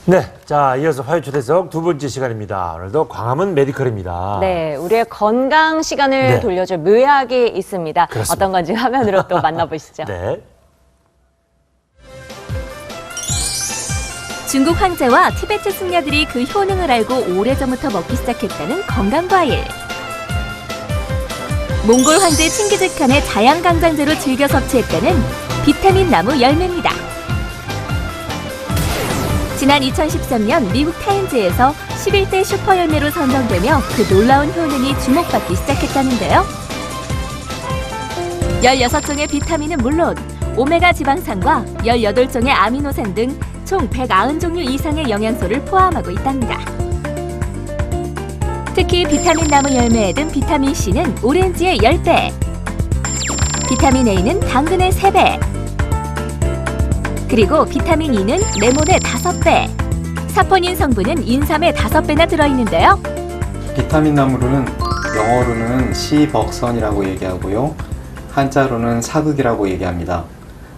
네, 자 이어서 화요초대석 두 번째 시간입니다. 오늘도 광화문 메디컬입니다. 네, 우리의 건강 시간을 네. 돌려줄 묘약이 있습니다. 그렇습니다. 어떤 건지 화면으로 또 만나보시죠. 네. 중국 황제와 티베트 승려들이 그 효능을 알고 오래전부터 먹기 시작했다는 건강과일. 몽골 황제 칭기즈칸의 자양강장제로 즐겨 섭취했다는 비타민 나무 열매입니다. 지난 2013년 미국 타임즈에서 11대 슈퍼 열매로 선정되며 그 놀라운 효능이 주목받기 시작했다는데요. 16종의 비타민은 물론 오메가 지방산과 18종의 아미노산 등 총 190종류 이상의 영양소를 포함하고 있답니다. 특히 비타민 나무 열매에 든 비타민 C는 오렌지의 10배, 비타민 A는 당근의 3배, 그리고 비타민 E는 레몬의 5배, 사포닌 성분은 인삼의 5배나 들어있는데요. 비타민 나무로는 영어로는 시벅선이라고 얘기하고요. 한자로는 사극이라고 얘기합니다.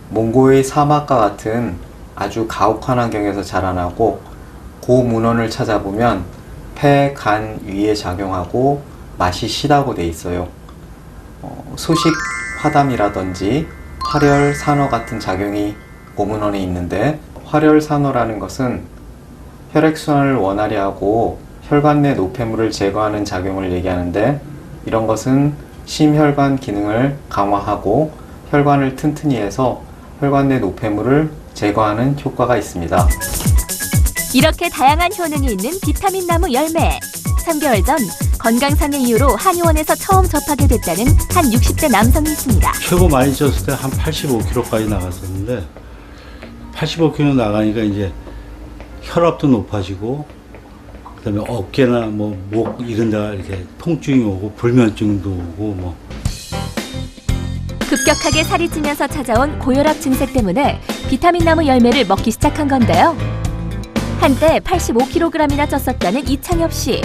몽고의 사막과 같은 아주 가혹한 환경에서 자라나고 고문헌을 찾아보면 폐, 간, 위에 작용하고 맛이 시다고 돼 있어요. 소식 화담이라든지 활혈산호 같은 작용이 고문헌에 있는데, 활혈산호라는 것은 혈액순환을 원활히 하고 혈관 내 노폐물을 제거하는 작용을 얘기하는데, 이런 것은 심혈관 기능을 강화하고 혈관을 튼튼히 해서 혈관 내 노폐물을 제거하는 효과가 있습니다. 이렇게 다양한 효능이 있는 비타민 나무 열매. 3개월 전 건강상의 이유로 한의원에서 처음 접하게 됐다는 한 60대 남성이 있습니다. 최고 많이 쪘을 때 한 85kg까지 나갔었는데 85kg 나가니까 이제 혈압도 높아지고 그다음에 어깨나 뭐 목 이런 데가 이렇게 통증이 오고 불면증도 오고 뭐. 급격하게 살이 찌면서 찾아온 고혈압 증세 때문에 비타민 나무 열매를 먹기 시작한 건데요. 한때 85kg이나 쪘었다는 이창엽 씨.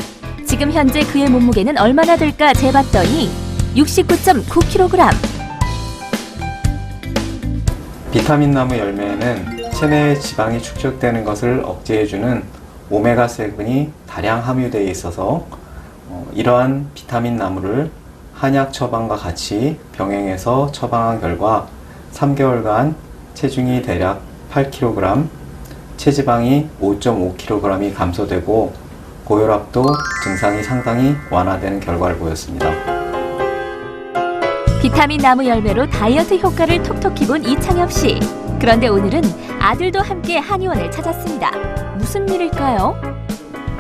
지금 현재 그의 몸무게는 얼마나 될까 재봤더니 69.9kg. 비타민 나무 열매에는 체내에 지방이 축적되는 것을 억제해주는 오메가7이 다량 함유되어 있어서 이러한 비타민 나무를 한약 처방과 같이 병행해서 처방한 결과 3개월간 체중이 대략 8kg, 체지방이 5.5kg이 감소되고 고혈압도 증상이 상당히 완화되는 결과를 보였습니다. 비타민 나무 열매로 다이어트 효과를 톡톡히 본 이창엽 씨. 그런데 오늘은 아들도 함께 한의원을 찾았습니다. 무슨 일일까요?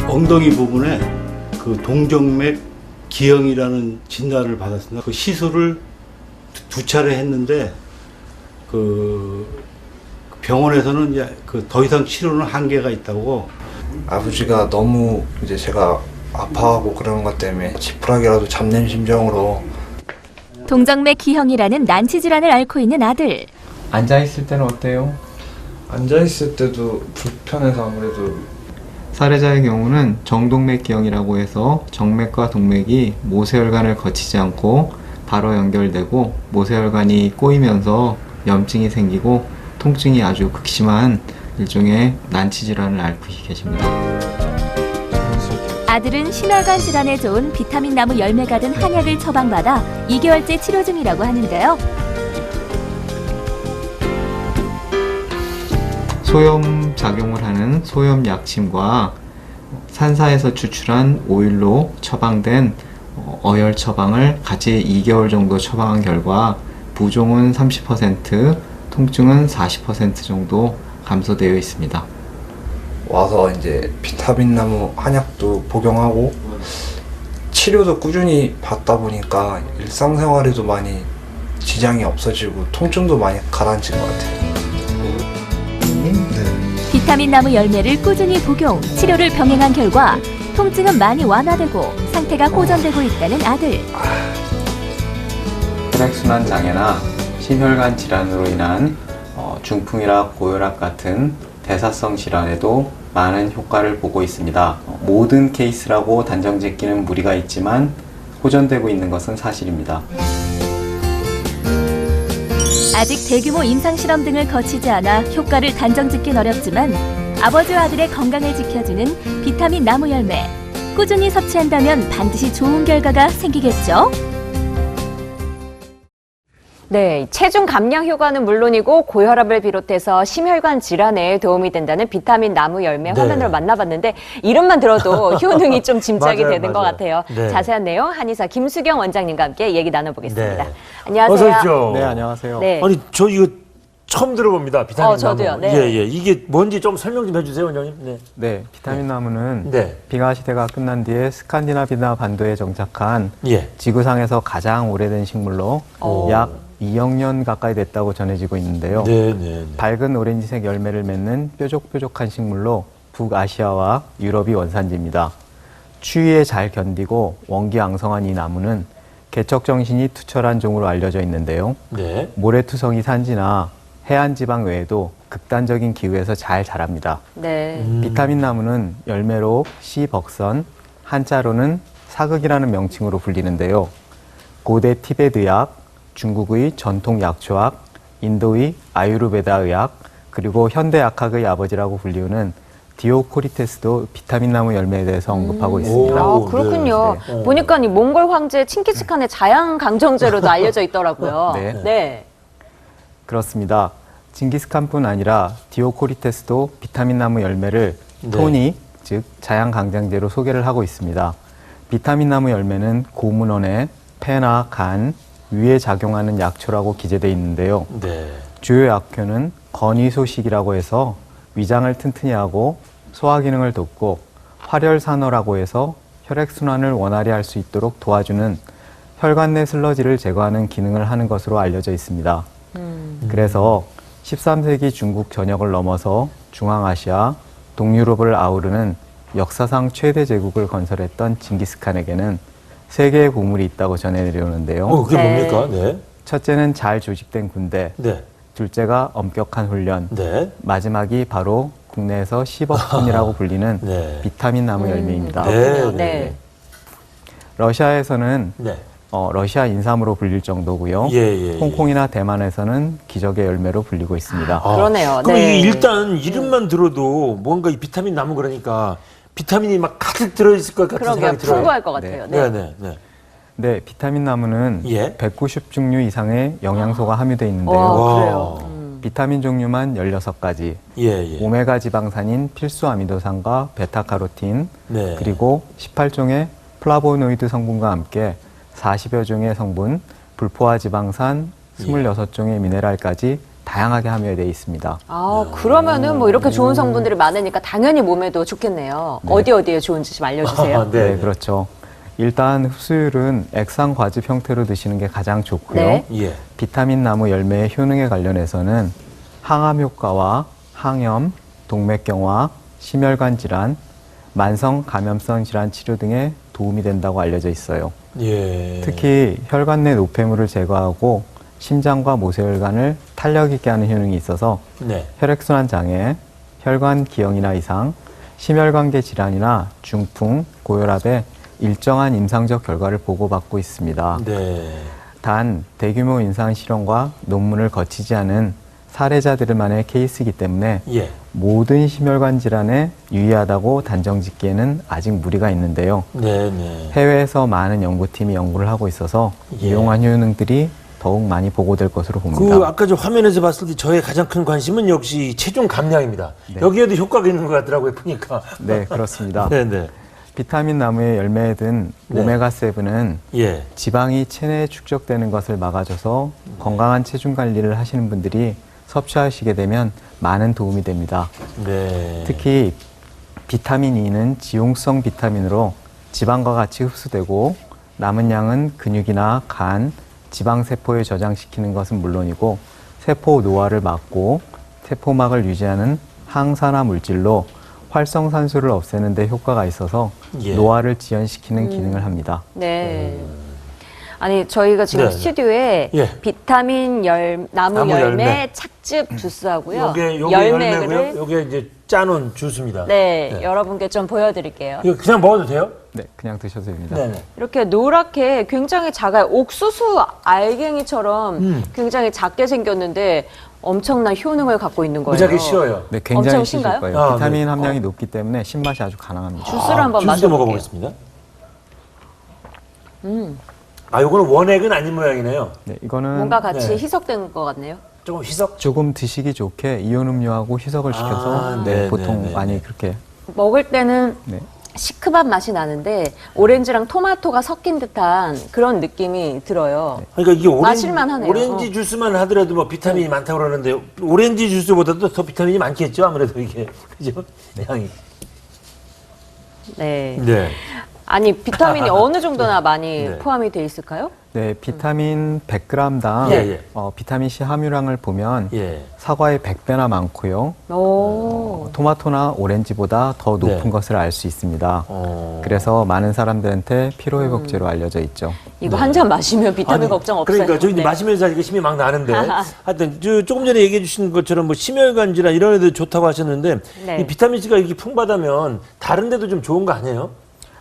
엉덩이 부분에 그 동정맥 기형이라는 진단을 받았습니다. 그 시술을 두 차례 했는데 그 병원에서는 이제 그 더 이상 치료는 한계가 있다고. 아버지가 너무 이제 제가 아파하고 그러는 것 때문에 지푸라기라도 잡는 심정으로. 동정맥 기형이라는 난치 질환을 앓고 있는 아들. 앉아있을 때는 어때요? 앉아있을 때도 불편해서 아무래도. 사례자의 경우는 정동맥기형이라고 해서 정맥과 동맥이 모세혈관을 거치지 않고 바로 연결되고 모세혈관이 꼬이면서 염증이 생기고 통증이 아주 극심한 일종의 난치 질환을 앓고 계십니다. 아들은 심혈관 질환에 좋은 비타민 나무 열매가 든 한약을 처방받아 2개월째 치료 중이라고 하는데요. 소염 작용을 하는 소염 약침과 산사에서 추출한 오일로 처방된 어열 처방을 같이 2개월 정도 처방한 결과 부종은 30%, 통증은 40% 정도 감소되어 있습니다. 와서 이제 비타민 나무 한약도 복용하고 치료도 꾸준히 받다 보니까 일상생활에도 많이 지장이 없어지고 통증도 많이 가라앉은 것 같아요. 비타민 나무 열매를 꾸준히 복용, 치료를 병행한 결과 통증은 많이 완화되고 상태가 호전되고 있다는 아들. 혈액순환 장애나 심혈관 질환으로 인한 중풍이나 고혈압 같은 대사성 질환에도 많은 효과를 보고 있습니다. 모든 케이스라고 단정 짓기는 무리가 있지만 호전되고 있는 것은 사실입니다. 아직 대규모 임상실험 등을 거치지 않아 효과를 단정 짓긴 어렵지만 아버지와 아들의 건강을 지켜주는 비타민 나무 열매. 꾸준히 섭취한다면 반드시 좋은 결과가 생기겠죠? 네, 체중 감량 효과는 물론이고 고혈압을 비롯해서 심혈관 질환에 도움이 된다는 비타민 나무 열매 네. 화면으로 만나봤는데 이름만 들어도 효능이 좀 짐작이 맞아요, 되는 것 맞아요. 같아요. 네. 자세한 내용 한의사 김수경 원장님과 함께 얘기 나눠보겠습니다. 네. 안녕하세요. 어서 오십시오. 네, 안녕하세요. 네. 아니 저 이거 처음 들어봅니다. 비타민 저도요. 나무. 네. 예. 이게 뭔지 좀 설명 좀 해주세요, 원장님. 네. 네, 비타민 나무는 네. 빙하 시대가 끝난 뒤에 스칸디나비아 반도에 정착한 예. 지구상에서 가장 오래된 식물로 오. 약 2억 년 가까이 됐다고 전해지고 있는데요. 네, 네, 네. 밝은 오렌지색 열매를 맺는 뾰족뾰족한 식물로 북아시아와 유럽이 원산지입니다. 추위에 잘 견디고 원기왕성한 이 나무는 개척 정신이 투철한 종으로 알려져 있는데요. 네. 모래투성이 산지나 해안 지방 외에도 극단적인 기후에서 잘 자랍니다. 네. 비타민 나무는 열매로 시벅선, 한자로는 사극이라는 명칭으로 불리는데요. 고대 티베트약, 중국의 전통 약초학, 인도의 아유르베다 의학, 그리고 현대 약학의 아버지라고 불리우는 디오코리테스도 비타민 나무 열매에 대해서 언급하고 있습니다. 아, 오, 그렇군요. 네, 보니까 이 몽골 황제 칭기스칸의 자양 강정제로도 알려져 있더라고요. 네. 네. 그렇습니다. 징기스칸뿐 아니라 디오코리테스도 비타민 나무 열매를 네. 토닉, 즉 자양강장제로 소개를 하고 있습니다. 비타민 나무 열매는 고문원에 폐나 간, 위에 작용하는 약초라고 기재되어 있는데요. 네. 주요 약효는 건의소식이라고 해서 위장을 튼튼히 하고 소화 기능을 돕고 활혈산어라고 해서 혈액순환을 원활히 할 수 있도록 도와주는 혈관 내 슬러지를 제거하는 기능을 하는 것으로 알려져 있습니다. 그래서 13세기 중국 전역을 넘어서 중앙아시아, 동유럽을 아우르는 역사상 최대 제국을 건설했던 징기스칸에게는 세 개의 보물이 있다고 전해 내려오는데요. 그게 네. 뭡니까? 네. 첫째는 잘 조직된 군대, 네. 둘째가 엄격한 훈련, 네. 마지막이 바로 국내에서 10억 톤이라고 불리는 네. 비타민 나무 열매입니다. 네. 그렇군요. 네. 러시아에서는 네. 러시아 인삼으로 불릴 정도고요. 예, 예, 예. 홍콩이나 대만에서는 기적의 열매로 불리고 있습니다. 그러네요. 그럼 네. 일단 이름만 들어도 뭔가 이 비타민 나무 그러니까 비타민이 막 가득 들어있을 것 같은 그러게요. 생각이 들어요. 풍부할 것 같아요. 네. 네, 네, 네. 네, 비타민 나무는 예. 190종류 이상의 영양소가 함유되어 있는데요. 와, 와. 그래요. 비타민 종류만 16가지, 예, 예. 오메가 지방산인 필수 아미노산과 베타카로틴, 네. 그리고 18종의 플라보노이드 성분과 함께 40여 종의 성분, 불포화 지방산, 26종의 미네랄까지 다양하게 함유되어 있습니다. 아, 그러면은 뭐 이렇게 좋은 성분들이 많으니까 당연히 몸에도 좋겠네요. 어디에 좋은지 좀 알려주세요. 아, 네, 네. 그렇죠. 일단 흡수율은 액상 과즙 형태로 드시는 게 가장 좋고요. 네. 예. 비타민 나무 열매의 효능에 관련해서는 항암 효과와 항염, 동맥경화, 심혈관 질환, 만성 감염성 질환 치료 등에 도움이 된다고 알려져 있어요. 예. 특히 혈관 내 노폐물을 제거하고 심장과 모세혈관을 탄력 있게 하는 효능이 있어서 네. 혈액순환 장애, 혈관 기형이나 이상, 심혈관계 질환이나 중풍, 고혈압에 일정한 임상적 결과를 보고받고 있습니다. 네. 단 대규모 임상 실험과 논문을 거치지 않은 사례자들만의 케이스이기 때문에 예. 모든 심혈관 질환에 유의하다고 단정짓기에는 아직 무리가 있는데요. 네, 네. 해외에서 많은 연구팀이 연구를 하고 있어서 예. 이용한 효능들이 더욱 많이 보고될 것으로 봅니다. 그 아까 저 화면에서 봤을 때 저의 가장 큰 관심은 역시 체중 감량입니다. 네. 여기에도 효과가 있는 것 같더라고요, 보니까. 네, 그렇습니다. 네, 네. 비타민 나무의 열매에 든 네. 오메가7은 예. 지방이 체내에 축적되는 것을 막아줘서 건강한 체중 관리를 하시는 분들이 섭취하시게 되면 많은 도움이 됩니다. 네. 특히 비타민 E는 지용성 비타민으로 지방과 같이 흡수되고 남은 양은 근육이나 간, 지방세포에 저장시키는 것은 물론이고 세포 노화를 막고 세포막을 유지하는 항산화 물질로 활성산소를 없애는 데 효과가 있어서 예. 노화를 지연시키는 기능을 합니다. 네. 아니 저희가 지금 네. 스튜디오에 예. 비타민 나무 나무 열매 열매. 착즙 주스하고요. 요게 열매를 열매고요. 요게 이제 짜놓은 주스입니다. 네, 여러분께 좀 보여드릴게요. 이거 그냥 먹어도 돼요? 네, 그냥 드셔도 됩니다. 네네. 이렇게 노랗게 굉장히 작아요. 옥수수 알갱이처럼 굉장히 작게 생겼는데 엄청난 효능을 갖고 있는 거예요. 무지하게 쉬워요. 네, 굉장히 엄청 쉬실 신가요? 거예요. 아, 비타민 네. 함량이 높기 때문에 신맛이 아주 강합니다. 주스를 한번 주스도 마셔볼게요. 먹어보겠습니다. 아, 요거는 원액은 아닌 모양이네요. 네, 이거는 뭔가 같이 네. 희석된 것 같네요. 조금 희석? 조금 드시기 좋게 이온 음료하고 희석을 시켜서 네, 보통 네, 네, 많이 네. 그렇게 먹을 때는 네. 시큼한 맛이 나는데 오렌지랑 토마토가 섞인 듯한 그런 느낌이 들어요. 그러니까 이게 마실만 하네요. 오렌지 주스만 하더라도 뭐 비타민이 많다고 그러는데 오렌지 주스보다도 더 비타민이 많겠죠? 아무래도 이게. 그죠? 향이. 네. 네. 아니 비타민이 어느 정도나 많이 네. 포함이 돼 있을까요? 네, 비타민 100g당 예, 예. 비타민 C 함유량을 보면 예. 사과의 100배나 많고요. 오. 토마토나 오렌지보다 더 높은 네. 것을 알 수 있습니다. 어. 그래서 많은 사람들한테 피로회복제로 알려져 있죠. 이거 한 잔 마시면 비타민 아니, 걱정 없어요. 그러니까 저 이제 네. 마시면서 이게 힘이 막 나는데 하여튼 조금 전에 얘기해 주신 것처럼 뭐 심혈관 질환 이런 애들 좋다고 하셨는데 네. 이 비타민 C가 이렇게 풍부하다면 다른 데도 좀 좋은 거 아니에요?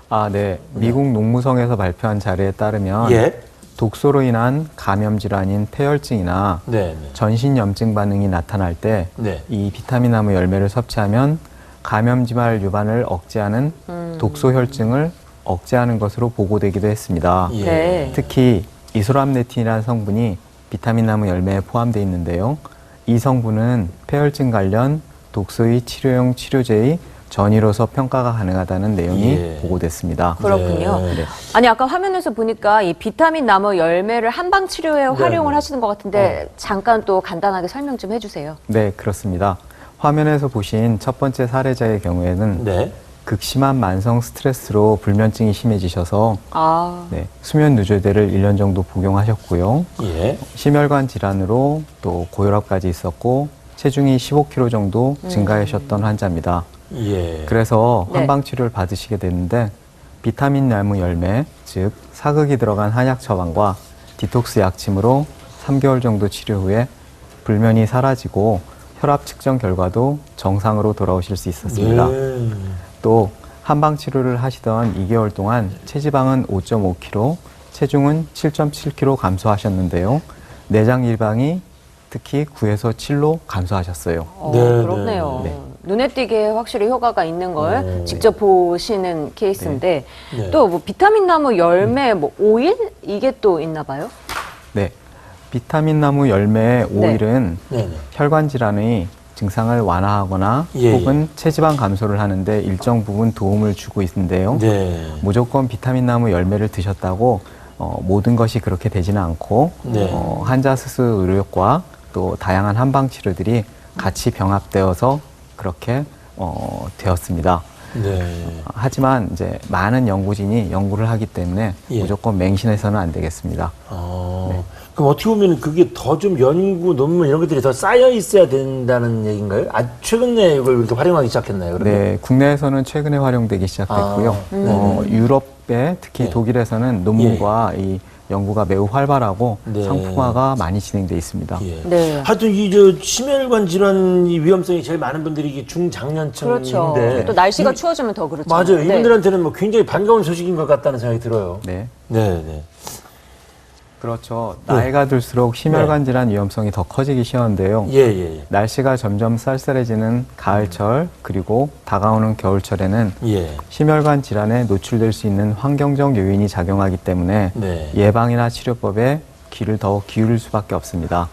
아, 네. 미국 농무성에서 발표한 자료에 따르면 예. 독소로 인한 감염 질환인 폐혈증이나 네. 전신 염증 반응이 나타날 때 네. 이 비타민 나무 열매를 섭취하면 감염지말 유발을 억제하는 독소 혈증을 억제하는 것으로 보고되기도 했습니다. 예. 네. 특히 이소람네틴이라는 성분이 비타민 나무 열매에 포함되어 있는데요. 이 성분은 폐혈증 관련 독소의 치료용 치료제의 전이로서 평가가 가능하다는 내용이 예. 보고됐습니다. 그렇군요. 네. 아니 아까 화면에서 보니까 이 비타민 나무 열매를 한방 치료에 활용을 네. 하시는 것 같은데 잠깐 또 간단하게 설명 좀 해주세요. 네, 그렇습니다. 화면에서 보신 첫 번째 사례자의 경우에는 네. 극심한 만성 스트레스로 불면증이 심해지셔서 아, 네, 수면 누조제를 1년 정도 복용하셨고요. 예. 심혈관 질환으로 또 고혈압까지 있었고 체중이 15kg 정도 증가하셨던 환자입니다. 예. 그래서 네. 한방 치료를 받으시게 됐는데 비타민 나무 열매, 즉 사극이 들어간 한약 처방과 디톡스 약침으로 3개월 정도 치료 후에 불면이 사라지고 혈압 측정 결과도 정상으로 돌아오실 수 있었습니다. 네. 또 한방 치료를 하시던 2개월 동안 체지방은 5.5kg, 체중은 7.7kg 감소하셨는데요. 내장 일방이 특히 9에서 7로 감소하셨어요. 네, 그렇네요. 네, 네. 눈에 띄게 확실히 효과가 있는 걸 오. 직접 보시는 케이스인데 네. 또 뭐 비타민 나무 열매 뭐 오일 이게 또 있나 봐요? 네, 비타민 나무 열매 오일은 네. 혈관 질환의 증상을 완화하거나 예, 혹은 체지방 감소를 하는데 일정 부분 도움을 주고 있는데요. 네. 무조건 비타민 나무 열매를 드셨다고 모든 것이 그렇게 되지는 않고 네. 환자 스스 의료과 또 다양한 한방 치료들이 같이 병합되어서 그렇게 되었습니다. 네. 하지만 이제 많은 연구진이 연구를 하기 때문에 예. 무조건 맹신해서는 안 되겠습니다. 그럼 어떻게 보면 그게 더 좀 연구 논문 이런 것들이 더 쌓여 있어야 된다는 얘기인가요? 아, 최근에 이걸 이렇게 활용하기 시작했나요? 그러면? 네, 국내에서는 최근에 활용되기 시작됐고요. 유럽에 특히 네. 독일에서는 논문과 이 연구가 매우 활발하고 네. 상품화가 많이 진행돼 있습니다. 예. 네. 하여튼 이 심혈관 질환 이 위험성이 제일 많은 분들이 이게 중장년층인데 그렇죠. 또 날씨가 추워지면 더 그렇죠. 맞아요. 네. 이분들한테는 뭐 굉장히 반가운 소식인 것 같다는 생각이 들어요. 네. 네, 네. 그렇죠. 나이가 들수록 심혈관 질환 위험성이 더 커지기 쉬운데요. 예, 예, 날씨가 점점 쌀쌀해지는 가을철 그리고 다가오는 겨울철에는 예. 심혈관 질환에 노출될 수 있는 환경적 요인이 작용하기 때문에 네. 예방이나 치료법에 귀를 더 기울일 수밖에 없습니다.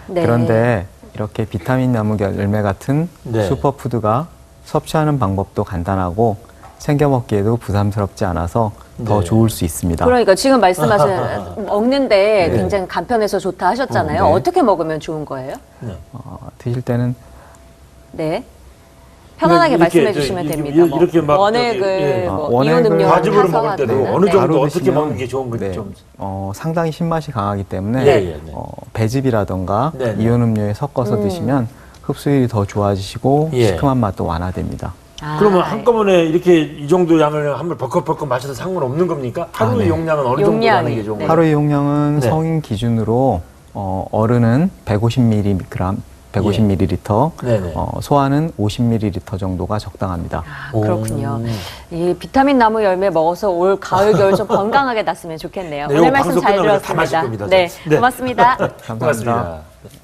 네. 그런데 이렇게 비타민 나무 열매 같은 네. 슈퍼푸드가 섭취하는 방법도 간단하고 챙겨 먹기에도 부담스럽지 않아서 더 네. 좋을 수 있습니다. 그러니까 지금 말씀하신 먹는데 네. 굉장히 간편해서 좋다 하셨잖아요. 네. 어떻게 먹으면 좋은 거예요? 드실 때는 네. 편안하게 이렇게 말씀해 저 주시면 이- 됩니다. 뭐 이렇게 막 원액을 저기, 예. 뭐 원액을 이온 음료 과즙으로 타서 먹을 때도 하든. 어느 네. 정도 바로 어떻게 드시면, 먹는 게 좋은 건지 네, 좀. 상당히 신맛이 강하기 때문에 예, 예, 네. 배즙이라던가 네, 네. 이온 음료에 섞어서 드시면 흡수율이 더 좋아지시고 예. 시큼한 맛도 완화됩니다. 그러면 한꺼번에 이렇게 이 정도 양을 한번 벌컥벌컥 마셔도 상관없는 겁니까? 하루 네. 용량은 어느 정도 용량이, 하는 게 좋은 네. 거예요? 하루의 용량은 네. 성인 기준으로 어른은 150mg, 150ml, 네네. 소아는 50ml 정도가 적당합니다. 그렇군요. 이 비타민 나무 열매 먹어서 올 가을 겨울 좀 건강하게 났으면 좋겠네요. 네, 오늘 요거 말씀 방송 잘 끝나고 다 마실 들었습니다. 겁니다. 네, 네. 고맙습니다. 감사합니다. 고맙습니다.